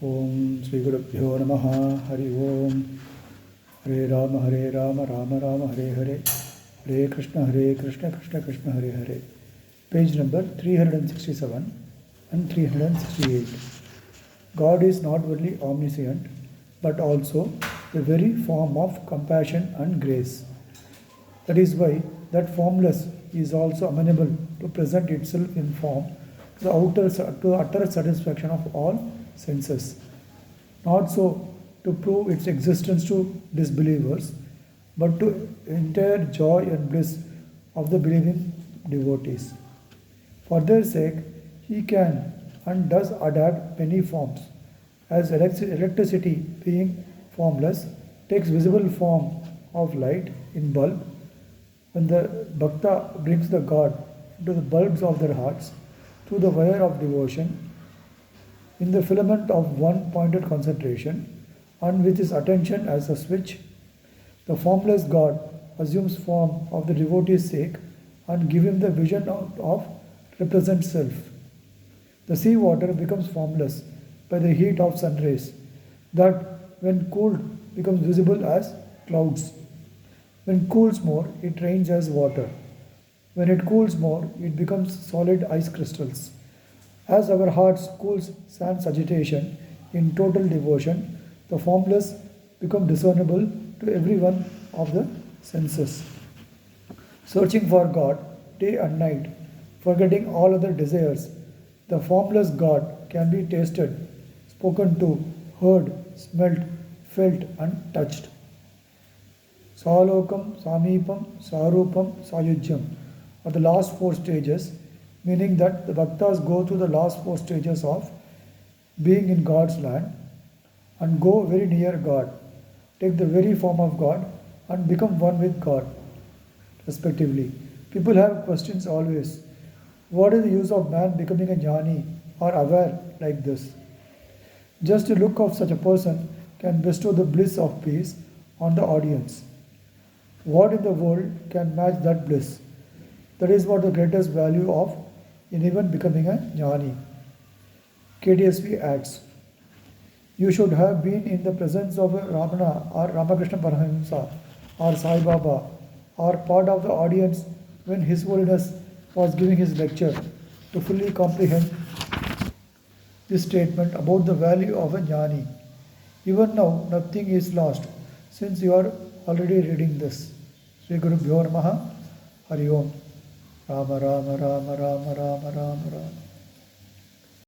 Om Sri Gurubhyo Namaha. Hari Om. Hare Rama Rama Rama Hare Hare. Hare Krishna Krishna Krishna Hare Hare. Page number 367 and 368. God is not only omniscient but also the very form of compassion and grace. That is why that formless is also amenable to present itself in form to the utter satisfaction of all senses. Not so to prove its existence to disbelievers, but to entire joy and bliss of the believing devotees. For their sake, he can and does adapt many forms, as electricity, being formless, takes visible form of light in bulb. When the bhakta brings the God into the bulbs of their hearts through the wire of devotion, in the filament of one pointed concentration, and with his attention as a switch, the formless God assumes form of the devotee's sake and give him the vision of represent self. The sea water becomes formless by the heat of sun rays, that when cooled becomes visible as clouds. When cools more, it rains as water. When it cools more, it becomes solid ice crystals. As our hearts cools sans agitation in total devotion, the formless become discernible to every one of the senses. Searching for God day and night, forgetting all other desires, the formless God can be tasted, spoken to, heard, smelt, felt, and touched. Salokam, Samipam, Sarupam, Sayujyam are the last four stages, meaning that the bhaktas go through the last four stages of being in God's land and go very near God, take the very form of God and become one with God, respectively. People have questions always. What is the use of man becoming a jnani or aware like this? Just a look of such a person can bestow the bliss of peace on the audience. What in the world can match that bliss? That is what the greatest value of in even becoming a jnani. KTSV adds, you should have been in the presence of a Ramana or Ramakrishna Paramahamsa or Sai Baba or part of the audience when His Holiness was giving his lecture to fully comprehend this statement about the value of a jnani. Even now, nothing is lost since you are already reading this. Sri Gurubhyo Namaha. Hari Om. Rama Rama Rama Rama Rama Rama Rama.